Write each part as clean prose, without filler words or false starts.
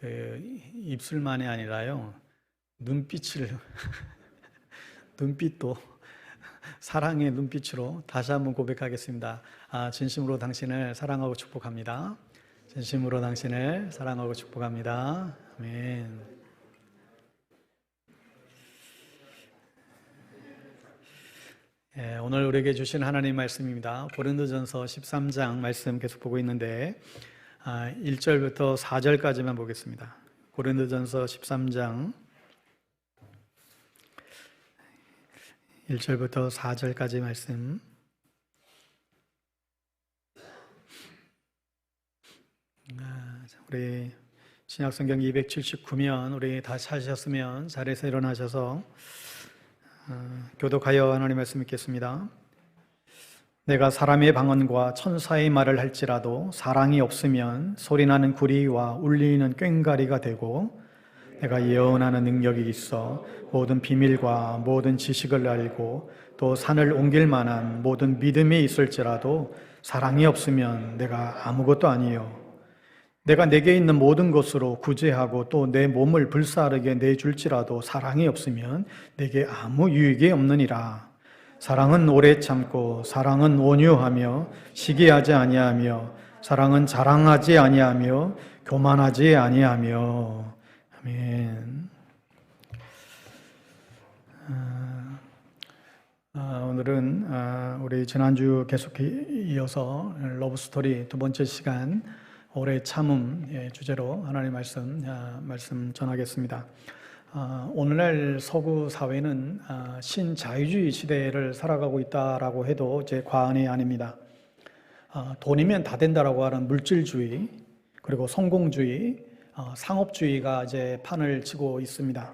입술만이 아니라요, 눈빛도 사랑의 눈빛으로 다시 한번 고백하겠습니다. 진심으로 당신을 사랑하고 축복합니다. 진심으로 당신을 사랑하고 축복합니다. 아멘. 오늘 우리에게 주신 하나님 말씀입니다. 고린도전서 13장 말씀 계속 보고 있는데 1절부터 4절까지만 보겠습니다. 고린도전서 13장 1절부터 4절까지 말씀. 우리 신약성경 279면 우리 다 찾으셨으면 자리에서 일어나셔서 교독하여 하나님 말씀 읽겠습니다. 내가 사람의 방언과 천사의 말을 할지라도 사랑이 없으면 소리나는 구리와 울리는 꽹과리가 되고, 내가 예언하는 능력이 있어 모든 비밀과 모든 지식을 알고 또 산을 옮길 만한 모든 믿음이 있을지라도 사랑이 없으면 내가 아무것도 아니요. 내가 내게 있는 모든 것으로 구제하고 또 내 몸을 불사르게 내줄지라도 사랑이 없으면 내게 아무 유익이 없느니라. 사랑은 오래 참고 사랑은 온유하며 시기하지 아니하며 사랑은 자랑하지 아니하며 교만하지 아니하며. 아멘. 오늘은 우리 지난주 계속 이어서 러브스토리 두 번째 시간 오래 참음 주제로 하나님의 말씀 전하겠습니다. 오늘날 서구 사회는 신자유주의 시대를 살아가고 있다라고 해도 제 과언이 아닙니다. 돈이면 다 된다라고 하는 물질주의, 그리고 성공주의, 상업주의가 이제 판을 치고 있습니다.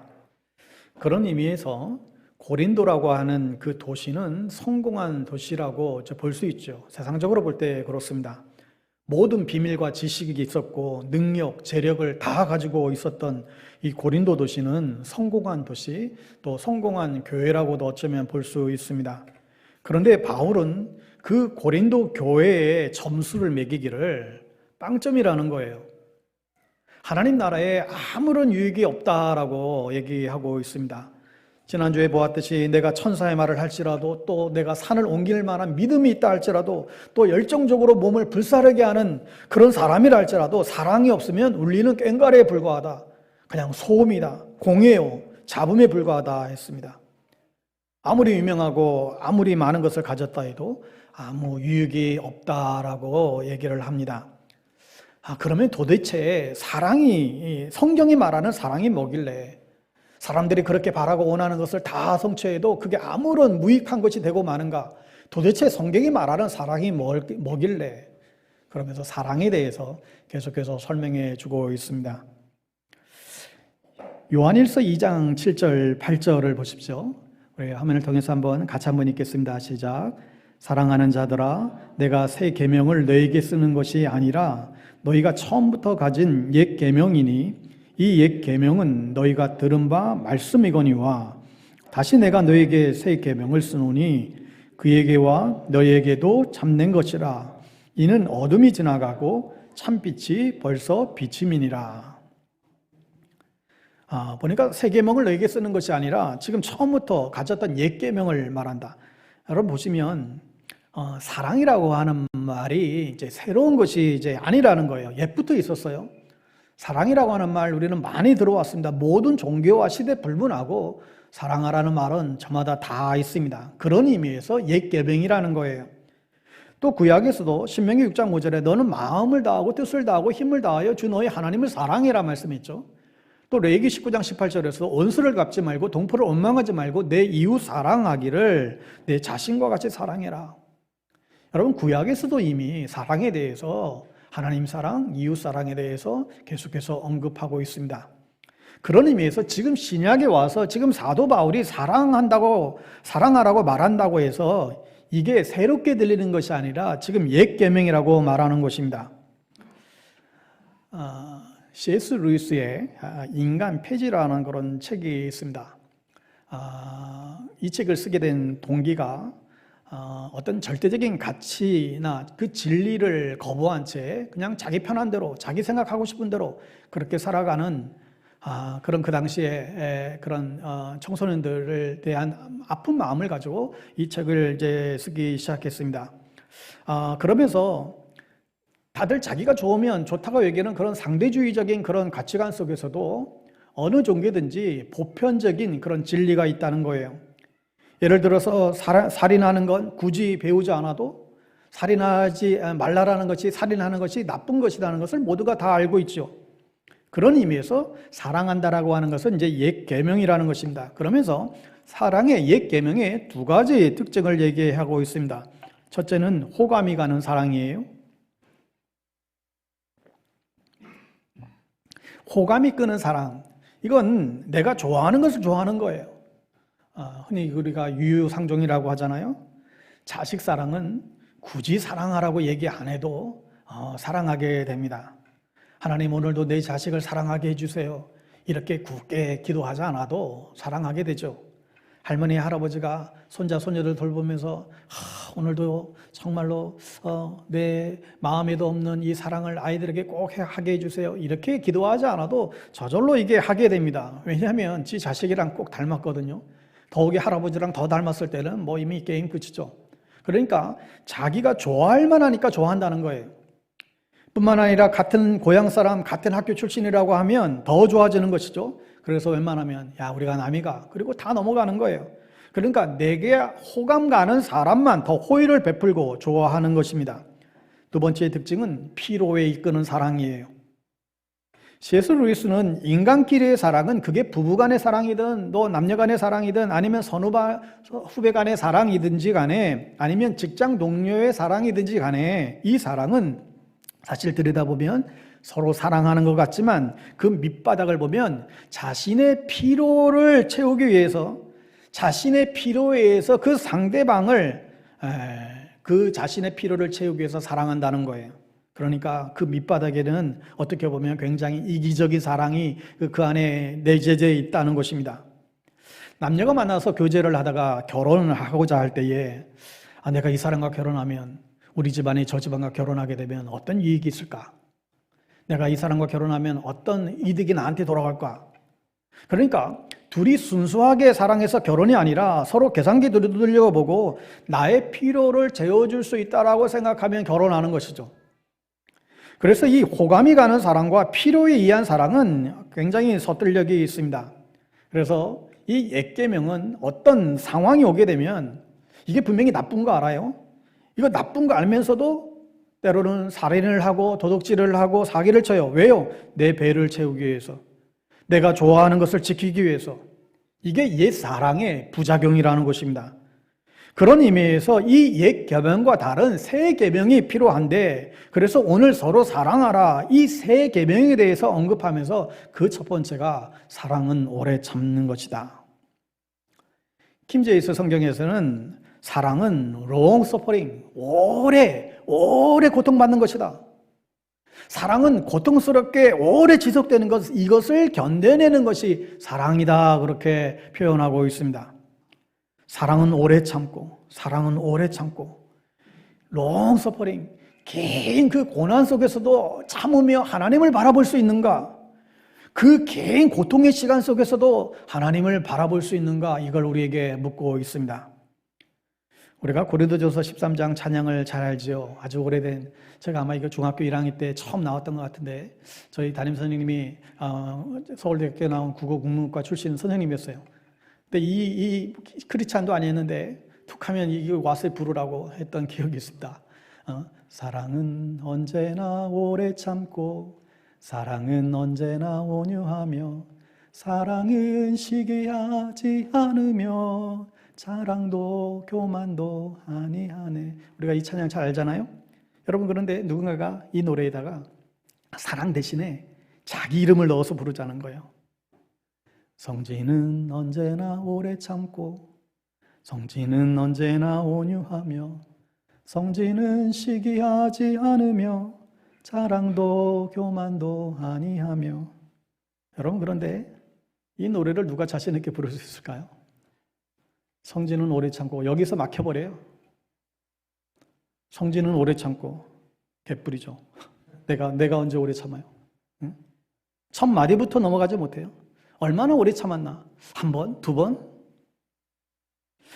그런 의미에서 고린도라고 하는 그 도시는 성공한 도시라고 볼 수 있죠. 세상적으로 볼 때 그렇습니다. 모든 비밀과 지식이 있었고 능력, 재력을 다 가지고 있었던 이 고린도 도시는 성공한 도시, 또 성공한 교회라고도 어쩌면 볼 수 있습니다. 그런데 바울은 그 고린도 교회에 점수를 매기기를 빵점이라는 거예요. 하나님 나라에 아무런 유익이 없다라고 얘기하고 있습니다. 지난주에 보았듯이 내가 천사의 말을 할지라도, 또 내가 산을 옮길 만한 믿음이 있다 할지라도, 또 열정적으로 몸을 불사르게 하는 그런 사람이라 할지라도 사랑이 없으면 울리는 꽹과리에 불과하다. 그냥 소음이다, 공예요, 잡음에 불과하다 했습니다. 아무리 유명하고 아무리 많은 것을 가졌다 해도 아무 유익이 없다라고 얘기를 합니다. 그러면 도대체 성경이 말하는 사랑이 뭐길래 사람들이 그렇게 바라고 원하는 것을 다 성취해도 그게 아무런 무익한 것이 되고 마는가? 도대체 성경이 말하는 사랑이 뭐길래? 그러면서 사랑에 대해서 계속해서 설명해 주고 있습니다. 요한일서 2장 7절 8절을 보십시오. 우리 화면을 통해서 같이 한번 읽겠습니다. 시작. 사랑하는 자들아, 내가 새 계명을 너에게 쓰는 것이 아니라 너희가 처음부터 가진 옛 계명이니 이 옛 계명은 너희가 들은 바 말씀이거니와 다시 내가 너에게 새 계명을 쓰노니 그에게와 너희에게도 참된 것이라. 이는 어둠이 지나가고 참빛이 벌써 비침이니라. 보니까 새 계명을 너희에게 쓰는 것이 아니라 지금 처음부터 가졌던 옛 계명을 말한다. 여러분 보시면 사랑이라고 하는 말이 이제 새로운 것이 이제 아니라는 거예요. 옛부터 있었어요. 사랑이라고 하는 말 우리는 많이 들어왔습니다. 모든 종교와 시대 불문하고 사랑하라는 말은 저마다 다 있습니다. 그런 의미에서 옛 계명이라는 거예요. 또 구약에서도 신명기 6장 5절에 너는 마음을 다하고 뜻을 다하고 힘을 다하여 주 너의 하나님을 사랑해라 말씀했죠. 또 레위기 19장 18절에서 원수를 갚지 말고 동포를 원망하지 말고 내 이웃 사랑하기를 내 자신과 같이 사랑해라. 여러분 구약에서도 이미 사랑에 대해서, 하나님 사랑, 이웃 사랑에 대해서 계속해서 언급하고 있습니다. 그런 의미에서 지금 신약에 와서 지금 사도 바울이 사랑하라고 말한다고 해서 이게 새롭게 들리는 것이 아니라 지금 옛 계명이라고 말하는 것입니다. C.S. 루이스의 인간 폐지라는 그런 책이 있습니다. 이 책을 쓰게 된 동기가 어떤 절대적인 가치나 그 진리를 거부한 채 그냥 자기 편한 대로, 자기 생각하고 싶은 대로 그렇게 살아가는 그런 그 당시에 그런 청소년들을 대한 아픈 마음을 가지고 이 책을 이제 쓰기 시작했습니다. 그러면서 다들 자기가 좋으면 좋다고 얘기하는 그런 상대주의적인 그런 가치관 속에서도 어느 종교든지 보편적인 그런 진리가 있다는 거예요. 예를 들어서 살인하는 건 굳이 배우지 않아도 살인하지 말라라는 것이, 살인하는 것이 나쁜 것이라는 것을 모두가 다 알고 있죠. 그런 의미에서 사랑한다라고 하는 것은 이제 옛 계명이라는 것입니다. 그러면서 사랑의 옛 계명의 두 가지 특징을 얘기하고 있습니다. 첫째는 호감이 가는 사랑이에요. 호감이 끄는 사랑, 이건 내가 좋아하는 것을 좋아하는 거예요. 흔히 우리가 유유상종이라고 하잖아요. 자식 사랑은 굳이 사랑하라고 얘기 안 해도 사랑하게 됩니다. 하나님, 오늘도 내 자식을 사랑하게 해주세요. 이렇게 굳게 기도하지 않아도 사랑하게 되죠. 할머니, 할아버지가 손자, 손녀를 돌보면서 오늘도 정말로 내 마음에도 없는 이 사랑을 아이들에게 꼭 하게 해주세요. 이렇게 기도하지 않아도 저절로 이게 하게 됩니다. 왜냐하면 지 자식이랑 꼭 닮았거든요. 더욱이 할아버지랑 더 닮았을 때는 뭐 이미 게임 끝이죠. 그러니까 자기가 좋아할 만하니까 좋아한다는 거예요. 뿐만 아니라 같은 고향 사람, 같은 학교 출신이라고 하면 더 좋아지는 것이죠. 그래서 웬만하면 야, 우리가 남이가, 그리고 다 넘어가는 거예요. 그러니까 내게 호감 가는 사람만 더 호의를 베풀고 좋아하는 것입니다. 두 번째 특징은 피로에 이끄는 사랑이에요. C.S. 루이스는 인간끼리의 사랑은 그게 부부간의 사랑이든 또 남녀간의 사랑이든 아니면 후배간의 사랑이든지 간에 아니면 직장 동료의 사랑이든지 간에 이 사랑은 사실 들여다보면 서로 사랑하는 것 같지만 그 밑바닥을 보면 자신의 피로를 채우기 위해서, 자신의 피로에 의해서 그 상대방을 그 자신의 피로를 채우기 위해서 사랑한다는 거예요. 그러니까 그 밑바닥에는 어떻게 보면 굉장히 이기적인 사랑이 그 안에 내재되어 있다는 것입니다. 남녀가 만나서 교제를 하다가 결혼을 하고자 할 때에 내가 이 사람과 결혼하면, 우리 집안이 저 집안과 결혼하게 되면 어떤 이익이 있을까? 내가 이 사람과 결혼하면 어떤 이득이 나한테 돌아갈까? 그러니까 둘이 순수하게 사랑해서 결혼이 아니라 서로 계산기 들여다보고 나의 필요를 채워줄 수 있다라고 생각하면 결혼하는 것이죠. 그래서 이 호감이 가는 사랑과 필요에 의한 사랑은 굉장히 서툴력이 있습니다. 그래서 이 옛 계명은 어떤 상황이 오게 되면 이게 분명히 나쁜 거 알아요? 이거 나쁜 거 알면서도 때로는 살인을 하고 도둑질을 하고 사기를 쳐요. 왜요? 내 배를 채우기 위해서, 내가 좋아하는 것을 지키기 위해서. 이게 옛 사랑의 부작용이라는 것입니다. 그런 의미에서 이 옛 계명과 다른 새 계명이 필요한데, 그래서 오늘 서로 사랑하라, 이 새 계명에 대해서 언급하면서 그 첫 번째가 사랑은 오래 참는 것이다. 킹제임스 성경에서는 사랑은 long suffering, 오래 고통받는 것이다. 사랑은 고통스럽게 오래 지속되는 것, 이것을 견뎌내는 것이 사랑이다, 그렇게 표현하고 있습니다. 사랑은 오래 참고, 사랑은 오래 참고, long suffering, 긴 그 고난 속에서도 참으며 하나님을 바라볼 수 있는가? 그 긴 고통의 시간 속에서도 하나님을 바라볼 수 있는가? 이걸 우리에게 묻고 있습니다. 우리가 고린도전서 13장 찬양을 잘 알지요. 아주 오래된, 제가 아마 이거 중학교 1학년 때 처음 나왔던 것 같은데, 저희 담임 선생님이 서울대학교 나온 국어국문과 출신 선생님이었어요. 근데 이 크리스찬도 아니었는데 툭하면 이거 와서 부르라고 했던 기억이 있습니다. 사랑은 언제나 오래 참고, 사랑은 언제나 온유하며, 사랑은 시기하지 않으며, 자랑도 교만도 아니하네. 우리가 이 찬양 잘 알잖아요. 여러분, 그런데 누군가가 이 노래에다가 사랑 대신에 자기 이름을 넣어서 부르자는 거예요. 성지는 언제나 오래 참고, 성지는 언제나 온유하며, 성지는 시기하지 않으며, 자랑도 교만도 아니하며. 여러분, 그런데 이 노래를 누가 자신 있게 부를 수 있을까요? 성지는 오래 참고, 여기서 막혀버려요. 성진은 오래 참고 개뿔이죠. 내가 언제 오래 참아요? 응? 첫 마디부터 넘어가지 못해요. 얼마나 오래 참았나? 한 번, 두 번?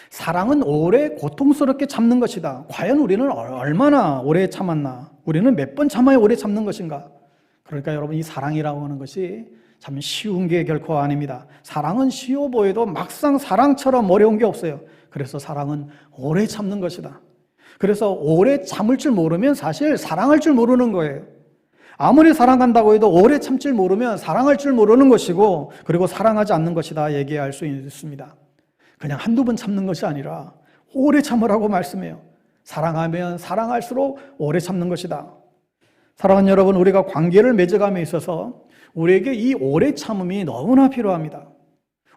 사랑은 오래 고통스럽게 참는 것이다. 과연 우리는 얼마나 오래 참았나? 우리는 몇 번 참아야 오래 참는 것인가? 그러니까 여러분, 이 사랑이라고 하는 것이 참 쉬운 게 결코 아닙니다. 사랑은 쉬워 보여도 막상 사랑처럼 어려운 게 없어요. 그래서 사랑은 오래 참는 것이다. 그래서 오래 참을 줄 모르면 사실 사랑할 줄 모르는 거예요. 아무리 사랑한다고 해도 오래 참을 줄 모르면 사랑할 줄 모르는 것이고, 그리고 사랑하지 않는 것이다 얘기할 수 있습니다. 그냥 한두 번 참는 것이 아니라 오래 참으라고 말씀해요. 사랑하면 사랑할수록 오래 참는 것이다. 사랑하는 여러분, 우리가 관계를 맺어감에 있어서 우리에게 이 오래 참음이 너무나 필요합니다.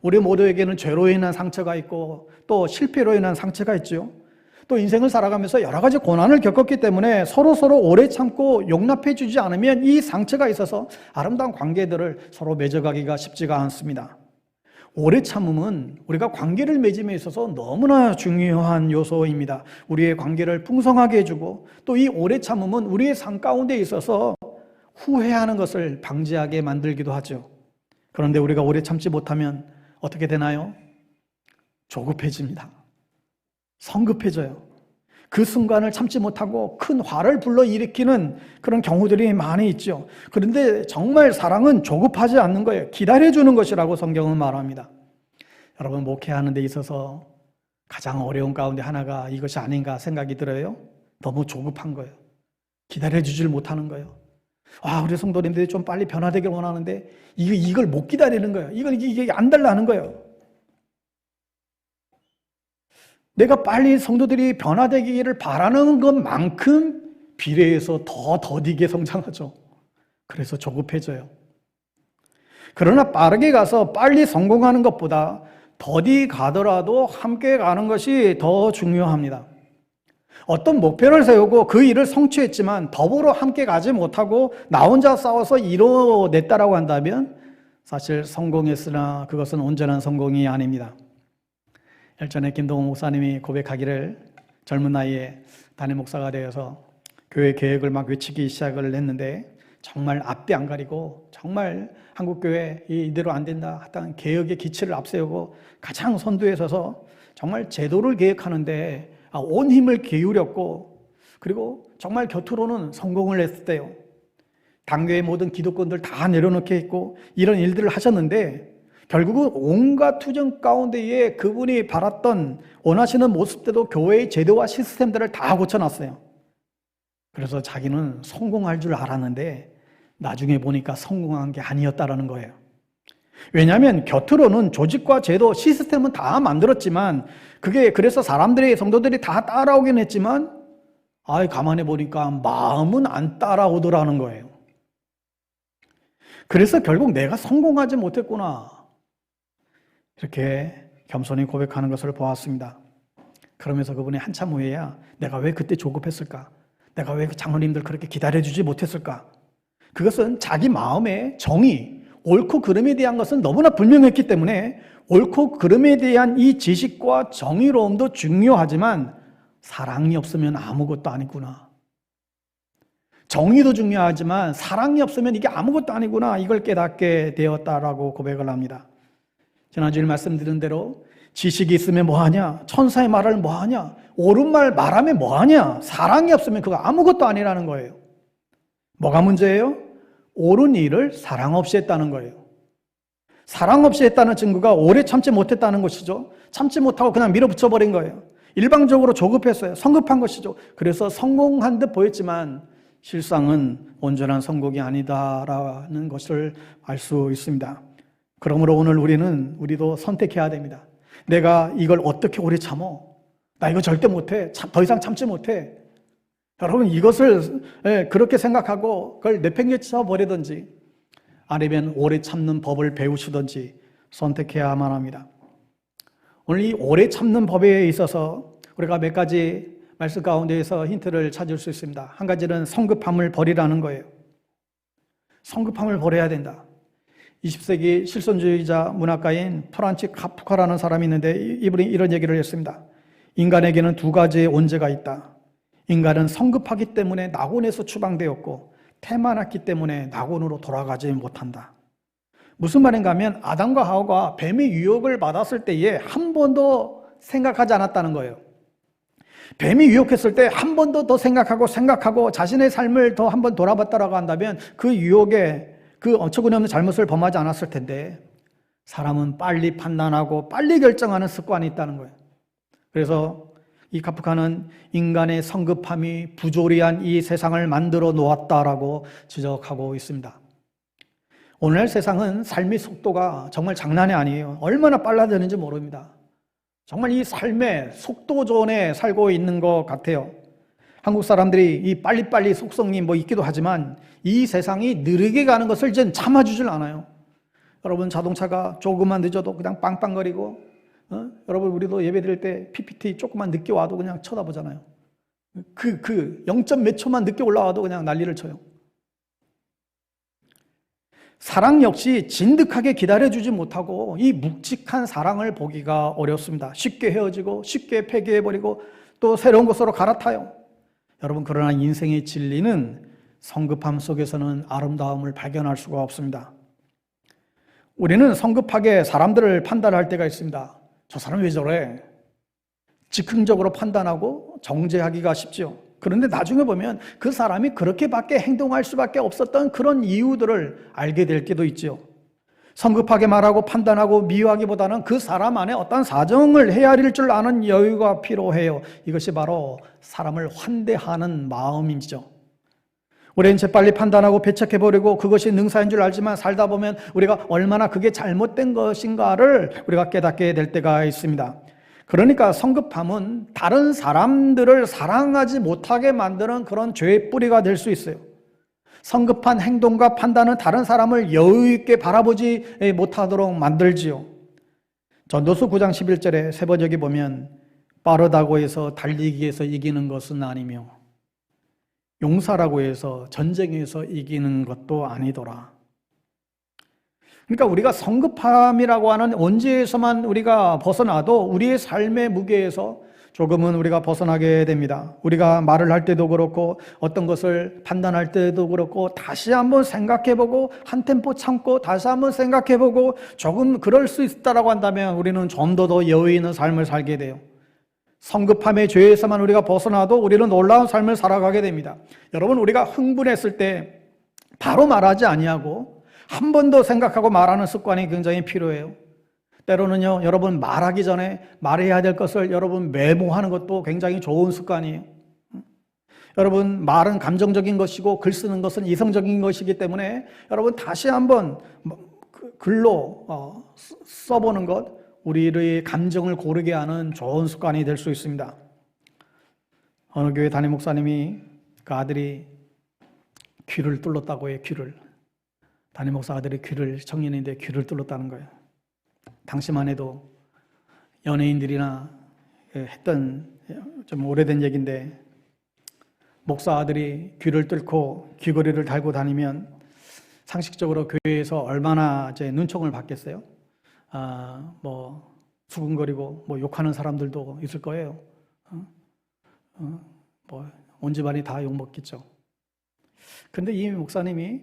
우리 모두에게는 죄로 인한 상처가 있고 또 실패로 인한 상처가 있죠. 또 인생을 살아가면서 여러 가지 고난을 겪었기 때문에 서로 오래 참고 용납해 주지 않으면 이 상처가 있어서 아름다운 관계들을 서로 맺어가기가 쉽지가 않습니다. 오래 참음은 우리가 관계를 맺음에 있어서 너무나 중요한 요소입니다. 우리의 관계를 풍성하게 해주고, 또 이 오래 참음은 우리의 삶 가운데 있어서 후회하는 것을 방지하게 만들기도 하죠. 그런데 우리가 오래 참지 못하면 어떻게 되나요? 조급해집니다. 성급해져요. 그 순간을 참지 못하고 큰 화를 불러일으키는 그런 경우들이 많이 있죠. 그런데 정말 사랑은 조급하지 않는 거예요. 기다려주는 것이라고 성경은 말합니다. 여러분, 목회하는 데 있어서 가장 어려운 가운데 하나가 이것이 아닌가 생각이 들어요. 너무 조급한 거예요. 기다려주질 못하는 거예요. 우리 성도님들이 좀 빨리 변화되길 원하는데 이걸 못 기다리는 거예요. 이게 안 달라는 거예요. 내가 빨리 성도들이 변화되기를 바라는 것만큼 비례해서 더 더디게 성장하죠. 그래서 조급해져요. 그러나 빠르게 가서 빨리 성공하는 것보다 더디 가더라도 함께 가는 것이 더 중요합니다. 어떤 목표를 세우고 그 일을 성취했지만 더불어 함께 가지 못하고 나 혼자 싸워서 이뤄냈다라고 한다면 사실 성공했으나 그것은 온전한 성공이 아닙니다. 예전에 김동호 목사님이 고백하기를, 젊은 나이에 담임 목사가 되어서 교회 계획을 막 외치기 시작을 했는데 정말 앞뒤 안 가리고 정말 한국교회 이대로 안 된다 하여튼 개혁의 기치를 앞세우고 가장 선두에 서서 정말 제도를 개혁하는데 온 힘을 기울였고, 그리고 정말 겉으로는 성공을 했대요. 당교의 모든 기득권들 다 내려놓게 했고 이런 일들을 하셨는데 결국은 온갖 투정 가운데에 그분이 바랐던 원하시는 모습대로 교회의 제도와 시스템들을 다 고쳐놨어요. 그래서 자기는 성공할 줄 알았는데 나중에 보니까 성공한 게 아니었다라는 거예요. 왜냐하면 겉으로는 조직과 제도, 시스템은 다 만들었지만 그게 그래서 사람들이, 성도들이 다 따라오긴 했지만 가만히 보니까 마음은 안 따라오더라는 거예요. 그래서 결국 내가 성공하지 못했구나, 이렇게 겸손히 고백하는 것을 보았습니다. 그러면서 그분이 한참 후에야 내가 왜 그때 조급했을까? 내가 왜 장로님들 그렇게 기다려주지 못했을까? 그것은 자기 마음의 정의, 옳고 그름에 대한 것은 너무나 분명했기 때문에 옳고 그름에 대한 이 지식과 정의로움도 중요하지만 사랑이 없으면 아무것도 아니구나. 정의도 중요하지만 사랑이 없으면 이게 아무것도 아니구나, 이걸 깨닫게 되었다라고 고백을 합니다. 지난주에 말씀드린 대로 지식이 있으면 뭐하냐? 천사의 말을 뭐하냐? 옳은 말 말하면 뭐하냐? 사랑이 없으면 그거 아무것도 아니라는 거예요. 뭐가 문제예요? 옳은 일을 사랑 없이 했다는 거예요. 사랑 없이 했다는 증거가 오래 참지 못했다는 것이죠. 참지 못하고 그냥 밀어붙여버린 거예요. 일방적으로 조급했어요. 성급한 것이죠. 그래서 성공한 듯 보였지만 실상은 온전한 성공이 아니다라는 것을 알 수 있습니다. 그러므로 오늘 우리도 선택해야 됩니다. 내가 이걸 어떻게 오래 참어? 나 이거 절대 못해. 더 이상 참지 못해. 여러분, 이것을 그렇게 생각하고 그걸 내팽개쳐 버리든지 아니면 오래 참는 법을 배우시든지 선택해야만 합니다. 오늘 이 오래 참는 법에 있어서 우리가 몇 가지 말씀 가운데에서 힌트를 찾을 수 있습니다. 한 가지는 성급함을 버리라는 거예요. 성급함을 버려야 된다. 20세기 실존주의자 문학가인 프란치 카프카라는 사람이 있는데 이분이 이런 얘기를 했습니다. 인간에게는 두 가지의 온제가 있다. 인간은 성급하기 때문에 낙원에서 추방되었고 태만했기 때문에 낙원으로 돌아가지 못한다. 무슨 말인가 하면 아담과 하와가 뱀의 유혹을 받았을 때에 한 번도 생각하지 않았다는 거예요. 뱀이 유혹했을 때 한 번도 더 생각하고 자신의 삶을 더 한번 돌아봤다라고 한다면 그 유혹에 그 어처구니없는 잘못을 범하지 않았을 텐데, 사람은 빨리 판단하고 빨리 결정하는 습관이 있다는 거예요. 그래서 이 카프카는 인간의 성급함이 부조리한 이 세상을 만들어 놓았다라고 지적하고 있습니다. 오늘 세상은 삶의 속도가 정말 장난이 아니에요. 얼마나 빨라지는지 모릅니다. 정말 이 삶의 속도전에 살고 있는 것 같아요. 한국 사람들이 이 빨리빨리 속성이 있기도 하지만 이 세상이 느리게 가는 것을 이제 참아주질 않아요. 여러분, 자동차가 조금만 늦어도 그냥 빵빵거리고, 여러분, 우리도 예배 드릴 때 PPT 조금만 늦게 와도 그냥 쳐다보잖아요. 0점 몇 초만 늦게 올라와도 그냥 난리를 쳐요. 사랑 역시 진득하게 기다려주지 못하고 이 묵직한 사랑을 보기가 어렵습니다. 쉽게 헤어지고 쉽게 폐기해버리고 또 새로운 것으로 갈아타요. 여러분, 그러나 인생의 진리는 성급함 속에서는 아름다움을 발견할 수가 없습니다. 우리는 성급하게 사람들을 판단할 때가 있습니다. 저 사람 왜 저래? 즉흥적으로 판단하고 정죄하기가 쉽죠. 그런데 나중에 보면 그 사람이 그렇게밖에 행동할 수밖에 없었던 그런 이유들을 알게 될 때도 있죠. 성급하게 말하고 판단하고 미워하기보다는 그 사람 안에 어떤 사정을 헤아릴 줄 아는 여유가 필요해요. 이것이 바로 사람을 환대하는 마음이죠. 우리는 재빨리 판단하고 배척해버리고 그것이 능사인 줄 알지만 살다 보면 우리가 얼마나 그게 잘못된 것인가를 우리가 깨닫게 될 때가 있습니다. 그러니까 성급함은 다른 사람들을 사랑하지 못하게 만드는 그런 죄의 뿌리가 될 수 있어요. 성급한 행동과 판단은 다른 사람을 여유 있게 바라보지 못하도록 만들지요. 전도서 9장 11절에 세 번역에 보면 빠르다고 해서 달리기에서 이기는 것은 아니며 용사라고 해서 전쟁에서 이기는 것도 아니더라. 그러니까 우리가 성급함이라고 하는 원죄에서만 우리가 벗어나도 우리의 삶의 무게에서 조금은 우리가 벗어나게 됩니다. 우리가 말을 할 때도 그렇고 어떤 것을 판단할 때도 그렇고 다시 한번 생각해보고 한 템포 참고 다시 한번 생각해보고 조금 그럴 수 있다라고 한다면 우리는 좀 더 여유 있는 삶을 살게 돼요. 성급함의 죄에서만 우리가 벗어나도 우리는 놀라운 삶을 살아가게 됩니다. 여러분, 우리가 흥분했을 때 바로 말하지 아니하고 한 번 더 생각하고 말하는 습관이 굉장히 필요해요. 때로는요, 여러분 말하기 전에 말해야 될 것을 여러분 메모하는 것도 굉장히 좋은 습관이에요. 여러분, 말은 감정적인 것이고 글 쓰는 것은 이성적인 것이기 때문에 여러분 다시 한번 글로 써보는 것, 우리의 감정을 고르게 하는 좋은 습관이 될 수 있습니다. 어느 교회 담임 목사님이 그 아들이 귀를 뚫었다고 해요. 귀를. 담임 목사 아들이 청년인데 귀를 뚫었다는 거예요. 당시만 해도 연예인들이나 했던 좀 오래된 얘기인데, 목사 아들이 귀를 뚫고 귀걸이를 달고 다니면 상식적으로 교회에서 얼마나 이제 눈총을 받겠어요? 수근거리고 욕하는 사람들도 있을 거예요. 온 집안이 다 욕먹겠죠. 근데 이 목사님이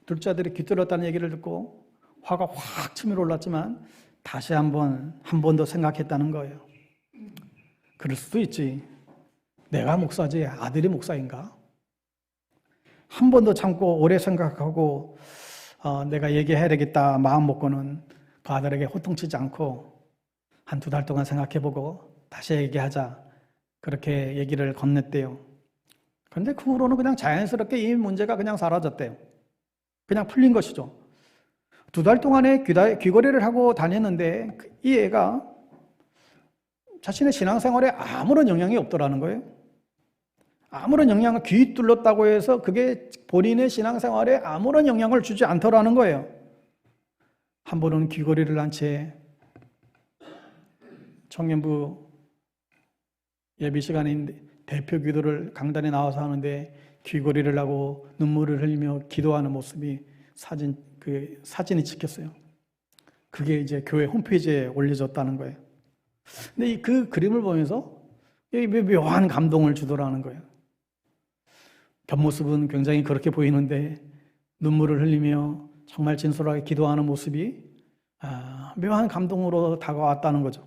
둘째 아들이 귀 뚫었다는 얘기를 듣고 화가 확 치밀어 올랐지만 다시 한 번 더 생각했다는 거예요. 그럴 수도 있지. 내가 목사지 아들이 목사인가? 한 번 더 참고 오래 생각하고 내가 얘기해야 되겠다 마음 먹고는 그 아들에게 호통치지 않고 한 2달 동안 생각해보고 다시 얘기하자, 그렇게 얘기를 건넸대요. 그런데 그 후로는 그냥 자연스럽게 이 문제가 그냥 사라졌대요. 그냥 풀린 것이죠. 2달 동안에 귀걸이를 하고 다녔는데 이 애가 자신의 신앙생활에 아무런 영향이 없더라는 거예요. 아무런 영향을, 귀 뚫렸다고 해서 그게 본인의 신앙생활에 아무런 영향을 주지 않더라는 거예요. 한 번은 귀걸이를 한 채 청년부 예비 시간인데 대표 기도를 강단에 나와서 하는데 귀걸이를 하고 눈물을 흘리며 기도하는 모습이 사진이 찍혔어요. 그게 이제 교회 홈페이지에 올려졌다는 거예요. 근데 그 그림을 보면서 이 묘한 감동을 주더라는 거예요. 겉모습은 굉장히 그렇게 보이는데 눈물을 흘리며 정말 진솔하게 기도하는 모습이 묘한 감동으로 다가왔다는 거죠.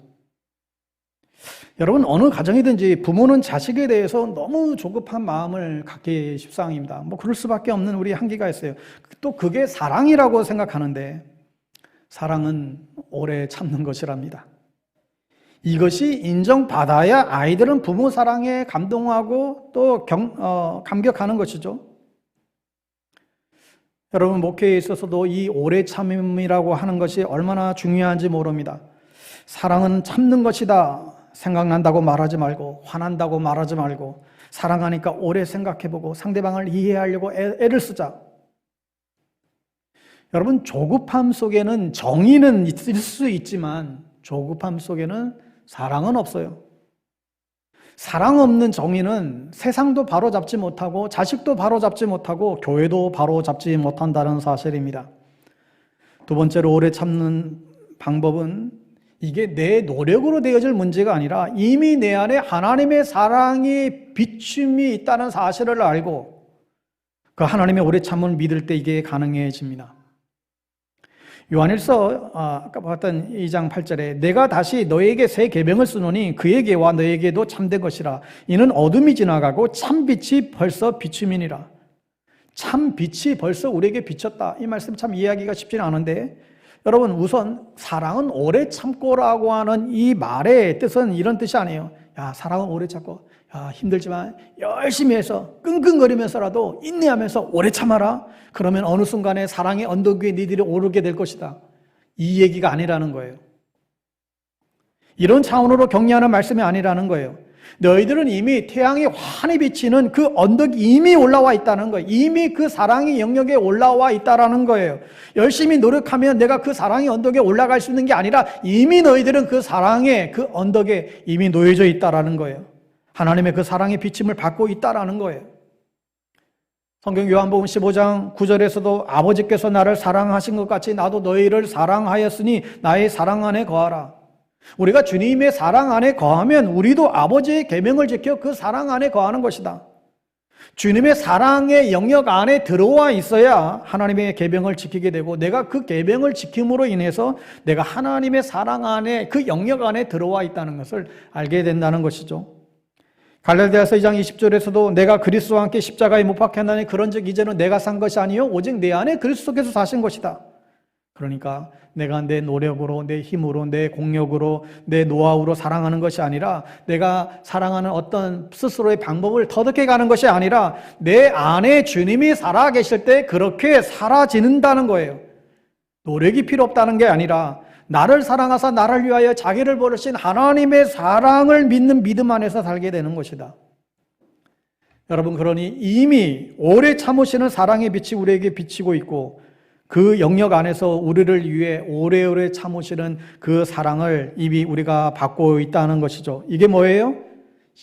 여러분, 어느 가정이든지 부모는 자식에 대해서 너무 조급한 마음을 갖기 십상입니다. 그럴 수밖에 없는 우리 한계가 있어요. 또 그게 사랑이라고 생각하는데 사랑은 오래 참는 것이랍니다. 이것이 인정받아야 아이들은 부모 사랑에 감동하고 또 감격하는 것이죠. 여러분, 목회에 있어서도 이 오래 참음이라고 하는 것이 얼마나 중요한지 모릅니다. 사랑은 참는 것이다 생각난다고 말하지 말고, 화난다고 말하지 말고, 사랑하니까 오래 생각해보고 상대방을 이해하려고 애를 쓰자. 여러분, 조급함 속에는 정의는 있을 수 있지만 조급함 속에는 사랑은 없어요. 사랑 없는 정의는 세상도 바로잡지 못하고 자식도 바로잡지 못하고 교회도 바로잡지 못한다는 사실입니다. 두 번째로 오래 참는 방법은 이게 내 노력으로 되어질 문제가 아니라 이미 내 안에 하나님의 사랑의 비춤이 있다는 사실을 알고 그 하나님의 오래 참음을 믿을 때 이게 가능해집니다. 요한일서 아까 봤던 2장 8절에 내가 다시 너에게 새 계명을 쓰노니 그에게와 너에게도 참된 것이라. 이는 어둠이 지나가고 참빛이 벌써 비춤이니라. 참빛이 벌써 우리에게 비쳤다. 이 말씀 참 이해하기가 쉽지는 않은데 여러분, 우선 사랑은 오래 참고라고 하는 이 말의 뜻은 이런 뜻이 아니에요. 야, 사랑은 오래 참고, 야, 힘들지만 열심히 해서 끙끙거리면서라도 인내하면서 오래 참아라. 그러면 어느 순간에 사랑의 언덕 위에 니들이 오르게 될 것이다. 이 얘기가 아니라는 거예요. 이런 차원으로 격려하는 말씀이 아니라는 거예요. 너희들은 이미 태양이 환히 비치는 그 언덕이 이미 올라와 있다는 거예요. 이미 그 사랑의 영역에 올라와 있다는 거예요. 열심히 노력하면 내가 그 사랑의 언덕에 올라갈 수 있는 게 아니라 이미 너희들은 그 사랑의 그 언덕에 이미 놓여져 있다는 거예요. 하나님의 그 사랑의 비침을 받고 있다는 거예요. 성경 요한복음 15장 9절에서도 아버지께서 나를 사랑하신 것 같이 나도 너희를 사랑하였으니 나의 사랑 안에 거하라. 우리가 주님의 사랑 안에 거하면 우리도 아버지의 계명을 지켜 그 사랑 안에 거하는 것이다. 주님의 사랑의 영역 안에 들어와 있어야 하나님의 계명을 지키게 되고 내가 그 계명을 지킴으로 인해서 내가 하나님의 사랑 안에 그 영역 안에 들어와 있다는 것을 알게 된다는 것이죠. 갈라디아서 2장 20절에서도 내가 그리스도와 함께 십자가에 못 박혔나니 그런즉 이제는 내가 산 것이 아니요 오직 내 안에 그리스도께서 사신 것이다. 그러니까 내가 내 노력으로, 내 힘으로, 내 공력으로, 내 노하우로 사랑하는 것이 아니라 내가 사랑하는 어떤 스스로의 방법을 터득해 가는 것이 아니라 내 안에 주님이 살아계실 때 그렇게 사라지는다는 거예요. 노력이 필요 없다는 게 아니라 나를 사랑하사 나를 위하여 자기를 버리신 하나님의 사랑을 믿는 믿음 안에서 살게 되는 것이다. 여러분, 그러니 이미 오래 참으시는 사랑의 빛이 우리에게 비치고 있고 그 영역 안에서 우리를 위해 오래오래 참으시는 그 사랑을 이미 우리가 받고 있다는 것이죠. 이게 뭐예요?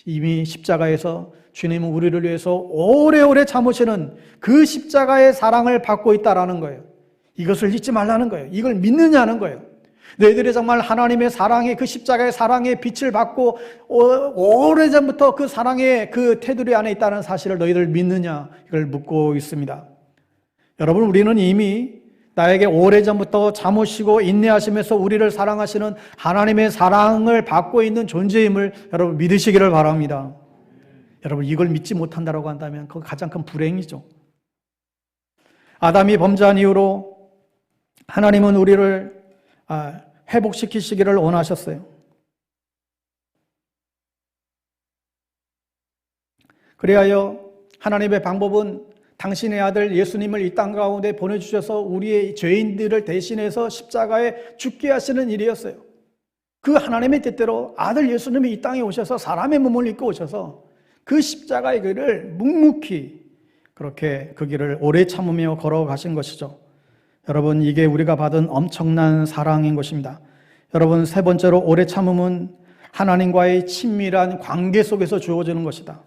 이미 십자가에서 주님은 우리를 위해서 오래오래 참으시는 그 십자가의 사랑을 받고 있다는 거예요. 이것을 잊지 말라는 거예요. 이걸 믿느냐는 거예요. 너희들이 정말 하나님의 사랑의 그 십자가의 사랑의 빛을 받고 오래전부터 그 사랑의 그 테두리 안에 있다는 사실을 너희들 믿느냐, 이걸 묻고 있습니다. 여러분, 우리는 이미 나에게 오래전부터 참으시고 인내하시면서 우리를 사랑하시는 하나님의 사랑을 받고 있는 존재임을 여러분 믿으시기를 바랍니다. 여러분, 이걸 믿지 못한다고 한다면 그건 가장 큰 불행이죠. 아담이 범죄한 이후로 하나님은 우리를 회복시키시기를 원하셨어요. 그리하여 하나님의 방법은 당신의 아들 예수님을 이 땅 가운데 보내주셔서 우리의 죄인들을 대신해서 십자가에 죽게 하시는 일이었어요. 그 하나님의 뜻대로 아들 예수님이 이 땅에 오셔서 사람의 몸을 입고 오셔서 그 십자가의 길을 묵묵히 그렇게 그 길을 오래 참으며 걸어가신 것이죠. 여러분, 이게 우리가 받은 엄청난 사랑인 것입니다. 여러분, 세 번째로 오래 참음은 하나님과의 친밀한 관계 속에서 주어지는 것이다.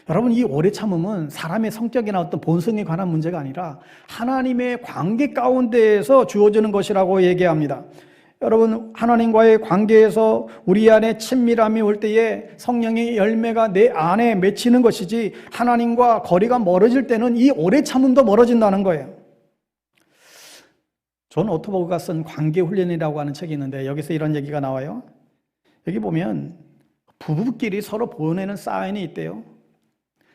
여러분, 이 오래 참음은 사람의 성격이나 어떤 본성에 관한 문제가 아니라 하나님의 관계 가운데에서 주어지는 것이라고 얘기합니다. 여러분, 하나님과의 관계에서 우리 안에 친밀함이 올 때에 성령의 열매가 내 안에 맺히는 것이지, 하나님과 거리가 멀어질 때는 이 오래 참음도 멀어진다는 거예요. 존 오토버그가 쓴 관계 훈련이라고 하는 책이 있는데 여기서 이런 얘기가 나와요. 여기 보면 부부끼리 서로 보내는 사인이 있대요.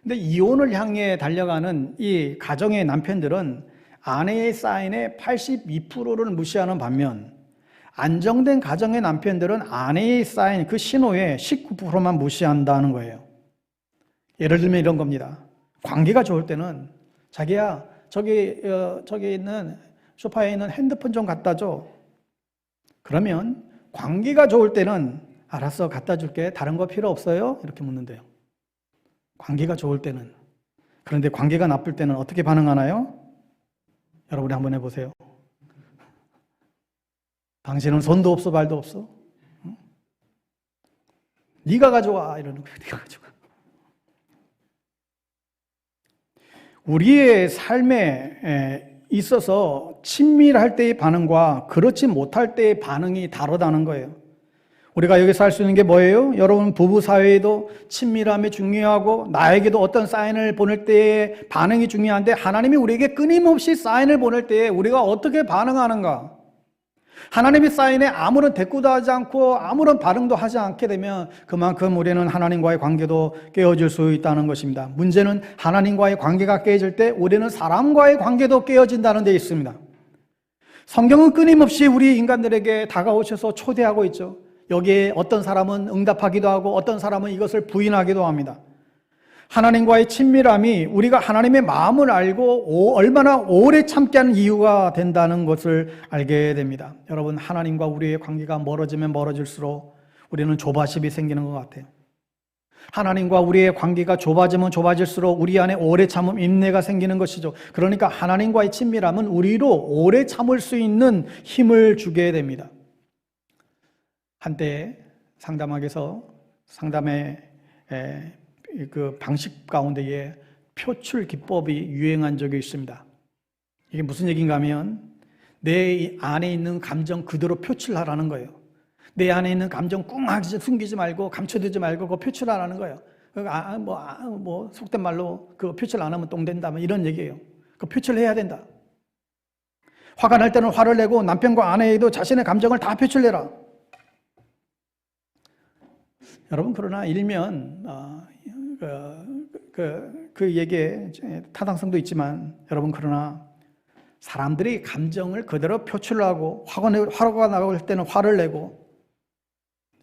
근데 이혼을 향해 달려가는 이 가정의 남편들은 아내의 사인의 82%를 무시하는 반면, 안정된 가정의 남편들은 아내의 사인, 그 신호에 19%만 무시한다는 거예요. 예를 들면 이런 겁니다. 관계가 좋을 때는 자기야, 저기 있는 소파에 있는 핸드폰 좀 갖다 줘. 그러면 관계가 좋을 때는 알았어, 갖다 줄게. 다른 거 필요 없어요? 이렇게 묻는데요. 관계가 좋을 때는. 그런데 관계가 나쁠 때는 어떻게 반응하나요? 여러분이 한번 해보세요. 당신은 손도 없어, 발도 없어? 응? 네가 가져와. 이러는 거예요. 네가 가져와. 우리의 삶에 있어서 친밀할 때의 반응과 그렇지 못할 때의 반응이 다르다는 거예요. 우리가 여기서 할 수 있는 게 뭐예요? 여러분, 부부 사회에도 친밀함이 중요하고 나에게도 어떤 사인을 보낼 때의 반응이 중요한데, 하나님이 우리에게 끊임없이 사인을 보낼 때에 우리가 어떻게 반응하는가? 하나님의 사인에 아무런 대꾸도 하지 않고 아무런 반응도 하지 않게 되면 그만큼 우리는 하나님과의 관계도 깨어질 수 있다는 것입니다. 문제는 하나님과의 관계가 깨어질 때 우리는 사람과의 관계도 깨어진다는 데 있습니다. 성경은 끊임없이 우리 인간들에게 다가오셔서 초대하고 있죠. 여기에 어떤 사람은 응답하기도 하고 어떤 사람은 이것을 부인하기도 합니다. 하나님과의 친밀함이 우리가 하나님의 마음을 알고 얼마나 오래 참게 하는 이유가 된다는 것을 알게 됩니다. 여러분, 하나님과 우리의 관계가 멀어지면 멀어질수록 우리는 조바심이 생기는 것 같아요. 하나님과 우리의 관계가 좁아지면 좁아질수록 우리 안에 오래 참음, 인내가 생기는 것이죠. 그러니까 하나님과의 친밀함은 우리로 오래 참을 수 있는 힘을 주게 됩니다. 한때 상담의 그 방식 가운데에 표출 기법이 유행한 적이 있습니다. 이게 무슨 얘기인가 하면 내 안에 있는 감정 그대로 표출하라는 거예요. 내 안에 있는 감정 꿍하게 숨기지 말고 감춰두지 말고 그거 표출하라는 거예요. 속된 말로 그 표출 안 하면 똥 된다, 이런 얘기예요. 그 표출해야 된다. 화가 날 때는 화를 내고 남편과 아내에도 자신의 감정을 다 표출해라. 여러분, 그러나 일면 그 얘기에 타당성도 있지만, 여러분, 그러나 사람들이 감정을 그대로 표출하고 화가 나올 때는 화를 내고,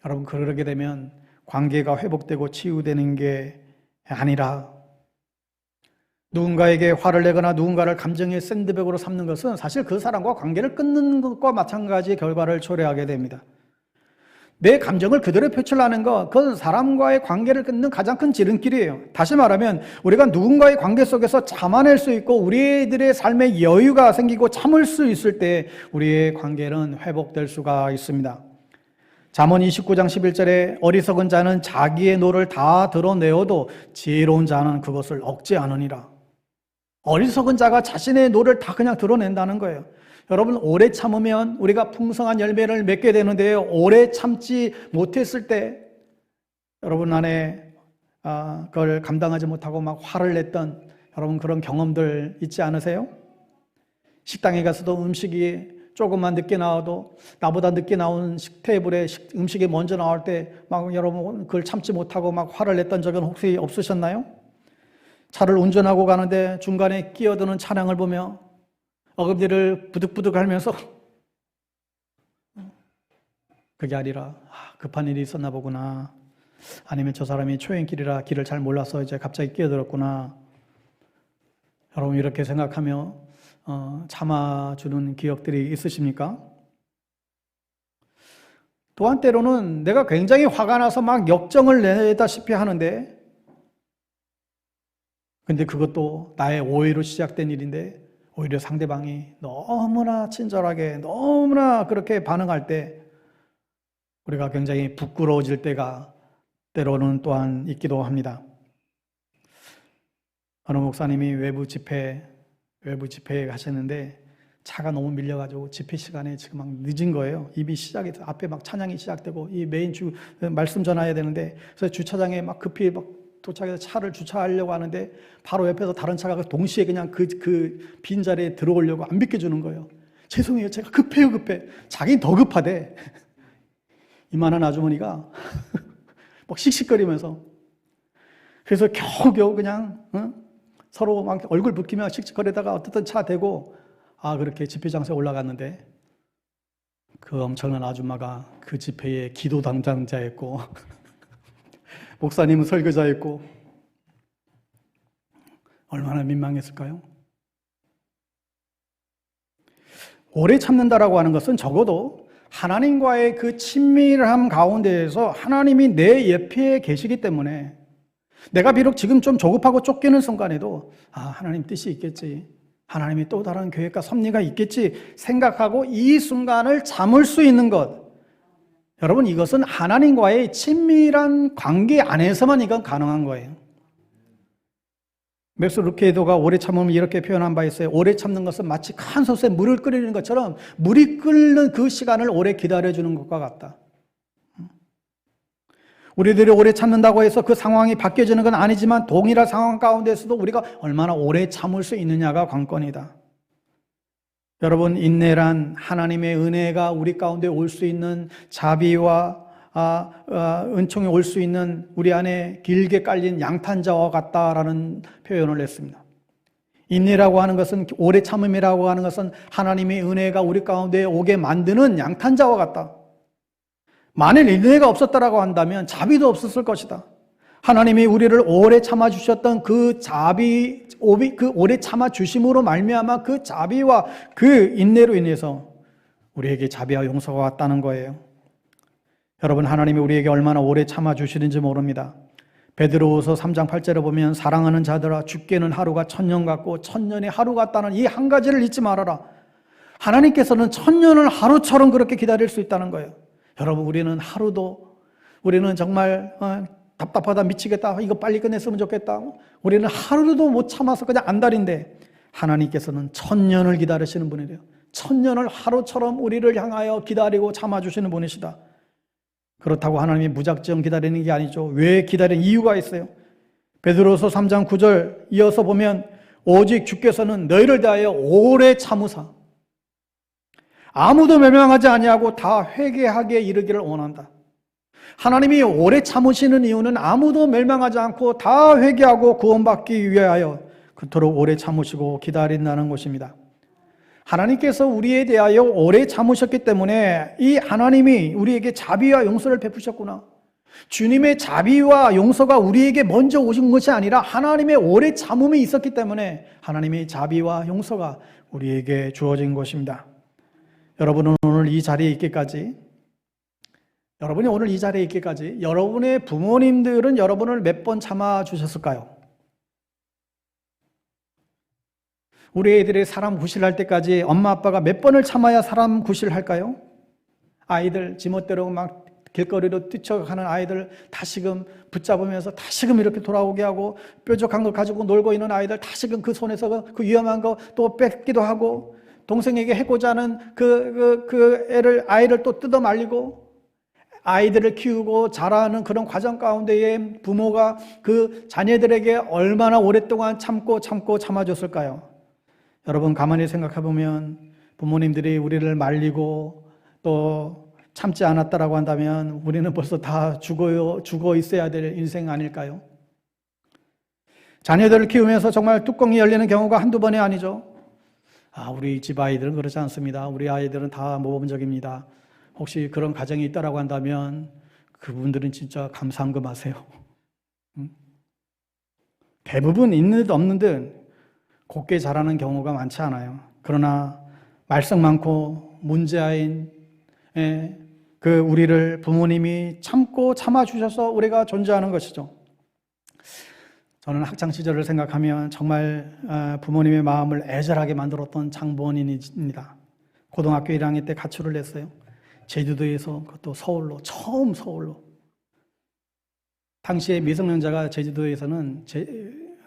여러분, 그러게 되면 관계가 회복되고 치유되는 게 아니라, 누군가에게 화를 내거나 누군가를 감정의 샌드백으로 삼는 것은 사실 그 사람과 관계를 끊는 것과 마찬가지의 결과를 초래하게 됩니다. 내 감정을 그대로 표출하는 것, 그건 사람과의 관계를 끊는 가장 큰 지름길이에요. 다시 말하면 우리가 누군가의 관계 속에서 참아낼 수 있고 우리들의 삶에 여유가 생기고 참을 수 있을 때 우리의 관계는 회복될 수가 있습니다. 잠언 29장 11절에 어리석은 자는 자기의 노를 다 드러내어도 지혜로운 자는 그것을 억제하느니라. 어리석은 자가 자신의 노를 다 그냥 드러낸다는 거예요. 여러분, 오래 참으면 우리가 풍성한 열매를 맺게 되는데요, 오래 참지 못했을 때 여러분 안에 그걸 감당하지 못하고 막 화를 냈던 여러분 그런 경험들 있지 않으세요? 식당에 가서도 음식이 조금만 늦게 나와도 나보다 늦게 나온 테이블에 음식이 먼저 나올 때 막 여러분 그걸 참지 못하고 막 화를 냈던 적은 혹시 없으셨나요? 차를 운전하고 가는데 중간에 끼어드는 차량을 보며 어금니를 부득부득 하면서 그게 아니라 급한 일이 있었나 보구나, 아니면 저 사람이 초행길이라 길을 잘 몰라서 이제 갑자기 끼어들었구나, 여러분 이렇게 생각하며 참아주는 기억들이 있으십니까? 또한 때로는 내가 굉장히 화가 나서 막 역정을 내다시피 하는데, 근데 그것도 나의 오해로 시작된 일인데 오히려 상대방이 너무나 친절하게 너무나 그렇게 반응할 때 우리가 굉장히 부끄러워질 때가 때로는 또한 있기도 합니다. 어느 목사님이 외부 집회에 가셨는데 차가 너무 밀려가지고 집회 시간에 지금 막 늦은 거예요. 입이 시작해서 앞에 막 찬양이 시작되고 이 메인 말씀 전해야 되는데, 그래서 주차장에 막 급히 막 도착해서 차를 주차하려고 하는데 바로 옆에서 다른 차가 동시에 그냥 그 빈자리에 들어오려고 안 비켜주는 거예요. 죄송해요, 제가 급해요, 급해. 자기는 더 급하대. 이만한 아주머니가 막 씩씩거리면서. 그래서 겨우겨우 그냥 서로 막 얼굴 붉히며 씩씩거리다가 어떻든 차 대고 그렇게 집회장소에 올라갔는데, 그 엄청난 아줌마가 그 집회의 기도 담당자였고 목사님은 설교자였고, 얼마나 민망했을까요? 오래 참는다라고 하는 것은 적어도 하나님과의 그 친밀함 가운데에서 하나님이 내 옆에 계시기 때문에, 내가 비록 지금 좀 조급하고 쫓기는 순간에도 하나님 뜻이 있겠지, 하나님이 또 다른 계획과 섭리가 있겠지 생각하고 이 순간을 참을 수 있는 것, 여러분, 이것은 하나님과의 친밀한 관계 안에서만 이건 가능한 거예요. 맥스 루케이도가 오래 참음을 이렇게 표현한 바 있어요. 오래 참는 것은 마치 큰 솥에 물을 끓이는 것처럼 물이 끓는 그 시간을 오래 기다려주는 것과 같다. 우리들이 오래 참는다고 해서 그 상황이 바뀌어지는 건 아니지만, 동일한 상황 가운데서도 우리가 얼마나 오래 참을 수 있느냐가 관건이다. 여러분, 인내란 하나님의 은혜가 우리 가운데 올 수 있는 자비와 은총이 올 수 있는 우리 안에 길게 깔린 양탄자와 같다라는 표현을 했습니다. 인내라고 하는 것은, 오래 참음이라고 하는 것은 하나님의 은혜가 우리 가운데 오게 만드는 양탄자와 같다. 만일 인내가 없었다라고 한다면 자비도 없었을 것이다. 하나님이 우리를 오래 참아주셨던 그 자비, 그 오래 참아주심으로 말미암아 그 자비와 그 인내로 인해서 우리에게 자비와 용서가 왔다는 거예요. 여러분, 하나님이 우리에게 얼마나 오래 참아주시는지 모릅니다. 베드로후서 3장 8절에 보면, 사랑하는 자들아, 죽게는 하루가 1000년 같고 1000년이 하루 같다는 이 한 가지를 잊지 말아라. 하나님께서는 1000년을 하루처럼 그렇게 기다릴 수 있다는 거예요. 여러분, 우리는 정말 답답하다, 미치겠다, 이거 빨리 끝냈으면 좋겠다, 우리는 하루도 못 참아서 그냥 안달인데, 하나님께서는 1000년을 기다리시는 분이래요. 1000년을 하루처럼 우리를 향하여 기다리고 참아주시는 분이시다. 그렇다고 하나님이 무작정 기다리는 게 아니죠. 왜 기다리는 이유가 있어요. 베드로서 3장 9절 이어서 보면, 오직 주께서는 너희를 대하여 오래 참으사 아무도 멸망하지 아니하고 다 회개하게 이르기를 원한다. 하나님이 오래 참으시는 이유는 아무도 멸망하지 않고 다 회개하고 구원받기 위하여 그토록 오래 참으시고 기다린다는 것입니다. 하나님께서 우리에 대하여 오래 참으셨기 때문에 이 하나님이 우리에게 자비와 용서를 베푸셨구나. 주님의 자비와 용서가 우리에게 먼저 오신 것이 아니라 하나님의 오래 참음이 있었기 때문에 하나님의 자비와 용서가 우리에게 주어진 것입니다. 여러분은 오늘 이 자리에 있기까지, 여러분의 부모님들은 여러분을 몇 번 참아주셨을까요? 우리 애들이 사람 구실할 때까지 엄마 아빠가 몇 번을 참아야 사람 구실할까요? 아이들 지멋대로 막 길거리로 뛰쳐가는 아이들 다시금 붙잡으면서 다시금 이렇게 돌아오게 하고, 뾰족한 거 가지고 놀고 있는 아이들 다시금 그 손에서 그 위험한 거 또 뺏기도 하고, 동생에게 해고자 하는 아이를 또 뜯어 말리고, 아이들을 키우고 자라는 그런 과정 가운데에 부모가 그 자녀들에게 얼마나 오랫동안 참아줬을까요? 여러분, 가만히 생각해 보면 부모님들이 우리를 말리고 또 참지 않았다라고 한다면 우리는 벌써 다 죽어 있어야 될 인생 아닐까요? 자녀들을 키우면서 정말 뚜껑이 열리는 경우가 한두 번이 아니죠. 우리 집 아이들은 그렇지 않습니다. 우리 아이들은 다 모범적입니다. 혹시 그런 가정이 있다라고 한다면 그분들은 진짜 감사한금 하세요. 대부분 있는 듯 없는 듯 곱게 자라는 경우가 많지 않아요. 그러나 말썽 많고 문제아인 우리를 부모님이 참아주셔서 우리가 존재하는 것이죠. 저는 학창시절을 생각하면 정말 부모님의 마음을 애절하게 만들었던 장본인입니다. 고등학교 1학년 때 가출을 했어요. 제주도에서, 그것도 서울로. 당시에 미성년자가 제주도에서는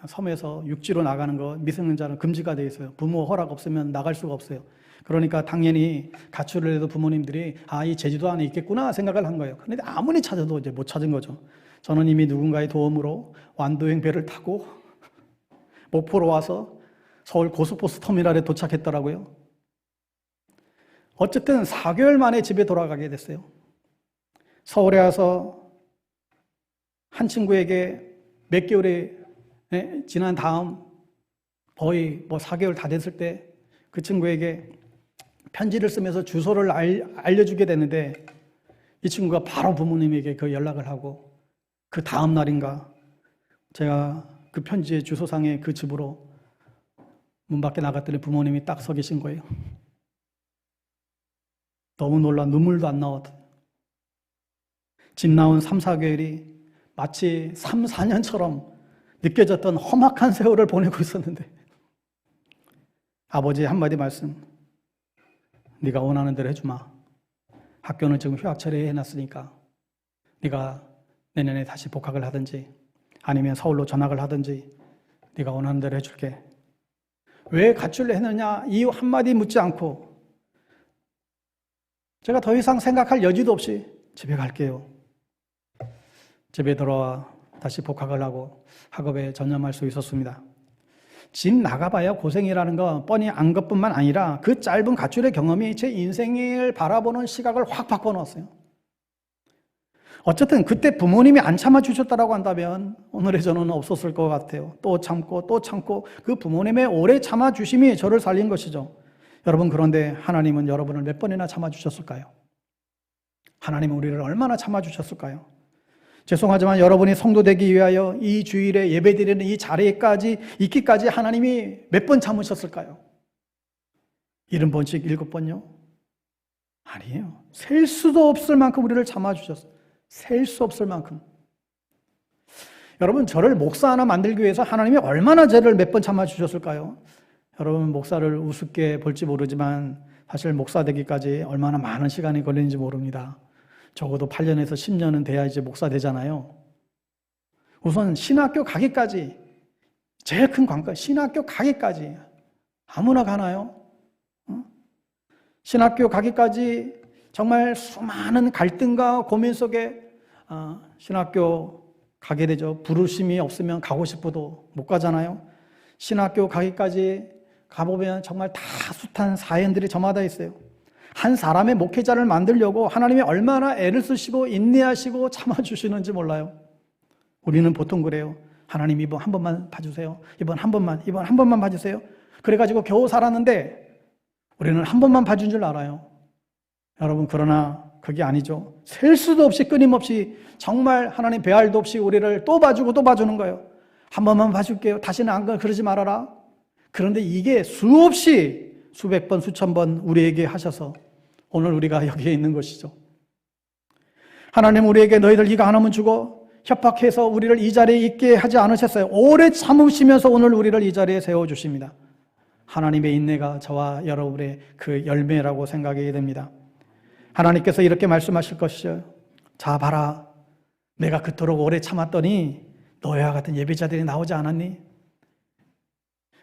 섬에서 육지로 나가는 거 미성년자는 금지가 되어 있어요. 부모 허락 없으면 나갈 수가 없어요. 그러니까 당연히 가출을 해도 부모님들이 이 제주도 안에 있겠구나 생각을 한 거예요. 그런데 아무리 찾아도 이제 못 찾은 거죠. 저는 이미 누군가의 도움으로 완도행 배를 타고 목포로 와서 서울 고속버스 터미널에 도착했더라고요. 어쨌든 4개월 만에 집에 돌아가게 됐어요. 서울에 와서 한 친구에게 몇 개월이 지난 다음 거의 4개월 다 됐을 때 그 친구에게 편지를 쓰면서 주소를 알려주게 되는데 이 친구가 바로 부모님에게 그 연락을 하고 그 다음 날인가 제가 그 편지의 주소상에 그 집으로 문 밖에 나갔더니 부모님이 딱 서 계신 거예요. 너무 놀라 눈물도 안 나왔던 집 나온 3, 4개월이 마치 3, 4년처럼 느껴졌던 험악한 세월을 보내고 있었는데 아버지의 한마디 말씀, 네가 원하는 대로 해주마. 학교는 지금 휴학 처리해놨으니까 네가 내년에 다시 복학을 하든지 아니면 서울로 전학을 하든지 네가 원하는 대로 해줄게. 왜 가출을 했느냐 이유 한마디 묻지 않고 제가 더 이상 생각할 여지도 없이 집에 갈게요. 집에 돌아와 다시 복학을 하고 학업에 전념할 수 있었습니다. 집 나가봐야 고생이라는 거 뻔히 안 것뿐만 아니라 그 짧은 가출의 경험이 제 인생을 바라보는 시각을 확 바꿔놓았어요. 어쨌든 그때 부모님이 안 참아주셨다고 한다면 오늘의 저는 없었을 것 같아요. 또 참고 또 참고 그 부모님의 오래 참아주심이 저를 살린 것이죠. 여러분, 그런데 하나님은 여러분을 몇 번이나 참아주셨을까요? 하나님은 우리를 얼마나 참아주셨을까요? 죄송하지만 여러분이 성도 되기 위하여 이 주일에 예배드리는 이 자리에까지 있기까지 하나님이 몇 번 참으셨을까요? 70번씩 7번요? 아니에요. 셀 수도 없을 만큼 우리를 참아주셨어요. 셀 수 없을 만큼. 여러분, 저를 목사 하나 만들기 위해서 하나님이 얼마나 저를 몇 번 참아주셨을까요? 여러분, 목사를 우습게 볼지 모르지만 사실 목사 되기까지 얼마나 많은 시간이 걸리는지 모릅니다. 적어도 8년에서 10년은 돼야 이제 목사 되잖아요. 우선 신학교 가기까지, 제일 큰 관건, 신학교 가기까지 아무나 가나요? 신학교 가기까지 정말 수많은 갈등과 고민 속에 신학교 가게 되죠. 부르심이 없으면 가고 싶어도 못 가잖아요. 신학교 가기까지 가보면 정말 다 숱한 사연들이 저마다 있어요. 한 사람의 목회자를 만들려고 하나님이 얼마나 애를 쓰시고 인내하시고 참아주시는지 몰라요. 우리는 보통 그래요. 하나님 이번 한 번만 봐주세요. 이번 한 번만 봐주세요. 그래가지고 겨우 살았는데 우리는 한 번만 봐준 줄 알아요. 여러분, 그러나 그게 아니죠. 셀 수도 없이 끊임없이 정말 하나님 배알도 없이 우리를 또 봐주고 또 봐주는 거예요. 한 번만 봐줄게요. 다시는 안 그러지 말아라. 그런데 이게 수없이 수백 번, 수천 번 우리에게 하셔서 오늘 우리가 여기에 있는 것이죠. 하나님 우리에게 너희들 이거 하나만 주고 협박해서 우리를 이 자리에 있게 하지 않으셨어요. 오래 참으시면서 오늘 우리를 이 자리에 세워주십니다. 하나님의 인내가 저와 여러분의 그 열매라고 생각하게 됩니다. 하나님께서 이렇게 말씀하실 것이죠. 자, 봐라. 내가 그토록 오래 참았더니 너희와 같은 예배자들이 나오지 않았니?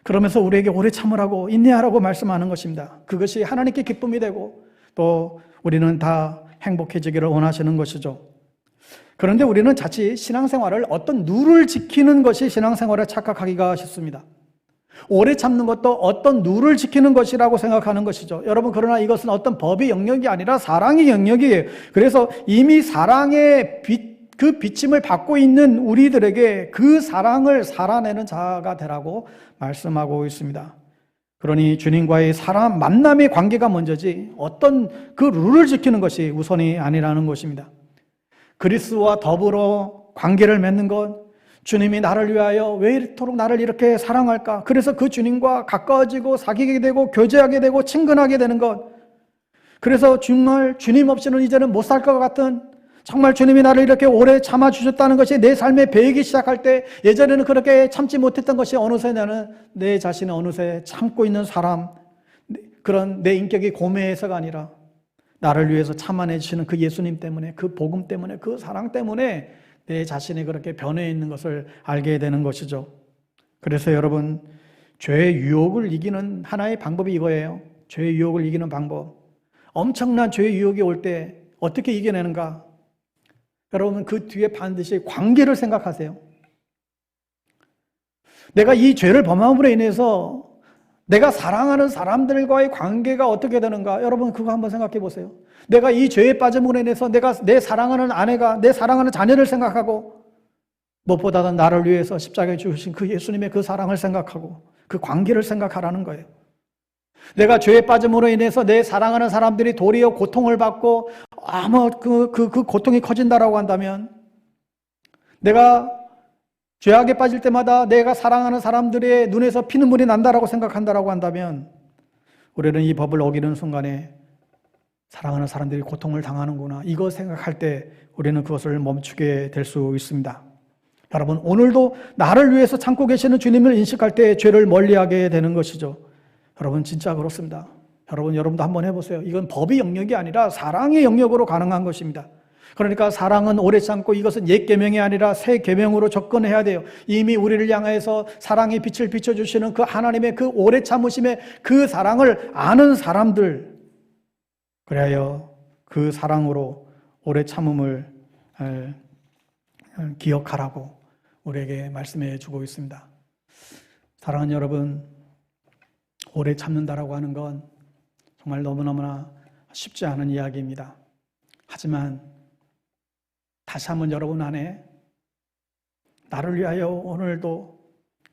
그러면서 우리에게 오래 참으라고 인내하라고 말씀하는 것입니다. 그것이 하나님께 기쁨이 되고 또 우리는 다 행복해지기를 원하시는 것이죠. 그런데 우리는 자칫 신앙생활을 어떤 룰을 지키는 것이 신앙생활에 착각하기가 쉽습니다. 오래 참는 것도 어떤 룰을 지키는 것이라고 생각하는 것이죠. 여러분, 그러나 이것은 어떤 법의 영역이 아니라 사랑의 영역이에요. 그래서 이미 사랑의 그 비침을 받고 있는 우리들에게 그 사랑을 살아내는 자가 되라고 말씀하고 있습니다. 그러니 주님과의 사람 만남의 관계가 먼저지 어떤 그 룰을 지키는 것이 우선이 아니라는 것입니다. 그리스도와 더불어 관계를 맺는 것, 주님이 나를 위하여 왜 이토록 나를 이렇게 사랑할까? 그래서 그 주님과 가까워지고 사귀게 되고 교제하게 되고 친근하게 되는 것, 그래서 정말 주님 없이는 이제는 못 살 것 같은, 정말 주님이 나를 이렇게 오래 참아주셨다는 것이 내 삶에 배이기 시작할 때, 예전에는 그렇게 참지 못했던 것이 어느새 나는 내 자신을 어느새 참고 있는 사람, 그런 내 인격이 고매해서가 아니라 나를 위해서 참아내시는 그 예수님 때문에, 그 복음 때문에, 그 사랑 때문에 내 자신이 그렇게 변해 있는 것을 알게 되는 것이죠. 그래서 여러분, 죄의 유혹을 이기는 하나의 방법이 이거예요. 죄의 유혹을 이기는 방법. 엄청난 죄의 유혹이 올 때 어떻게 이겨내는가? 여러분, 그 뒤에 반드시 관계를 생각하세요. 내가 이 죄를 범함으로 인해서 내가 사랑하는 사람들과의 관계가 어떻게 되는가? 여러분, 그거 한번 생각해 보세요. 내가 이 죄에 빠짐으로 인해서 내가 내 사랑하는 아내가, 내 사랑하는 자녀를 생각하고, 무엇보다도 나를 위해서 십자가에 죽으신 그 예수님의 그 사랑을 생각하고 그 관계를 생각하라는 거예요. 내가 죄에 빠짐으로 인해서 내 사랑하는 사람들이 도리어 고통을 받고 아무 그 고통이 커진다라고 한다면, 내가 죄악에 빠질 때마다 내가 사랑하는 사람들의 눈에서 피눈물이 난다라고 생각한다라고 한다면, 우리는 이 법을 어기는 순간에 사랑하는 사람들이 고통을 당하는구나, 이거 생각할 때 우리는 그것을 멈추게 될 수 있습니다. 여러분, 오늘도 나를 위해서 참고 계시는 주님을 인식할 때 죄를 멀리하게 되는 것이죠. 여러분, 진짜 그렇습니다. 여러분도 한번 해보세요. 이건 법의 영역이 아니라 사랑의 영역으로 가능한 것입니다. 그러니까 사랑은 오래 참고, 이것은 옛 계명이 아니라 새 계명으로 접근해야 돼요. 이미 우리를 향해서 사랑의 빛을 비춰주시는 그 하나님의 그 오래 참으심의 그 사랑을 아는 사람들, 그래야 그 사랑으로 오래 참음을 기억하라고 우리에게 말씀해 주고 있습니다. 사랑하는 여러분, 오래 참는다라고 하는 건 정말 너무너무나 쉽지 않은 이야기입니다. 하지만 다시 한번 여러분 안에 나를 위하여 오늘도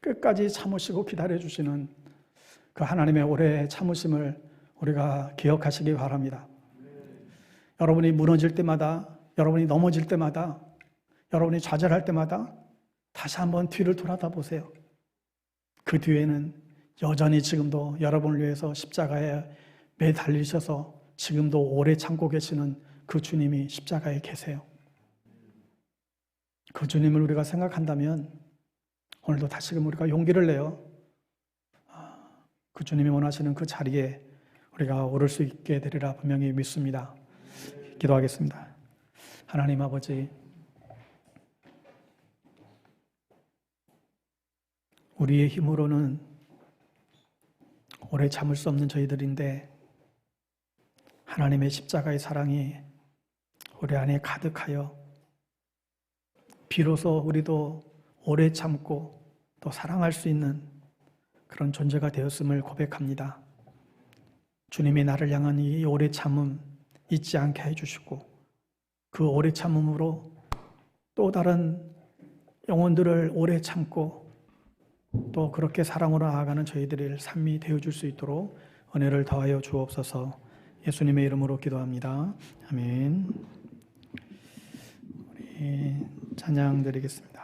끝까지 참으시고 기다려주시는 그 하나님의 오래 참으심을 우리가 기억하시기 바랍니다. 여러분이 무너질 때마다, 여러분이 넘어질 때마다, 여러분이 좌절할 때마다 다시 한번 뒤를 돌아다 보세요. 그 뒤에는 여전히 지금도 여러분을 위해서 십자가에 매달리셔서 지금도 오래 참고 계시는 그 주님이 십자가에 계세요. 그 주님을 우리가 생각한다면 오늘도 다시금 우리가 용기를 내어 그 주님이 원하시는 그 자리에 우리가 오를 수 있게 되리라 분명히 믿습니다. 기도하겠습니다. 하나님 아버지, 우리의 힘으로는 오래 참을 수 없는 저희들인데 하나님의 십자가의 사랑이 우리 안에 가득하여 비로소 우리도 오래 참고 또 사랑할 수 있는 그런 존재가 되었음을 고백합니다. 주님이 나를 향한 이 오래 참음 잊지 않게 해주시고, 그 오래 참음으로 또 다른 영혼들을 오래 참고 또 그렇게 사랑으로 나아가는 저희들의 삶이 되어줄 수 있도록 은혜를 더하여 주옵소서. 예수님의 이름으로 기도합니다. 아멘. 우리 찬양 드리겠습니다.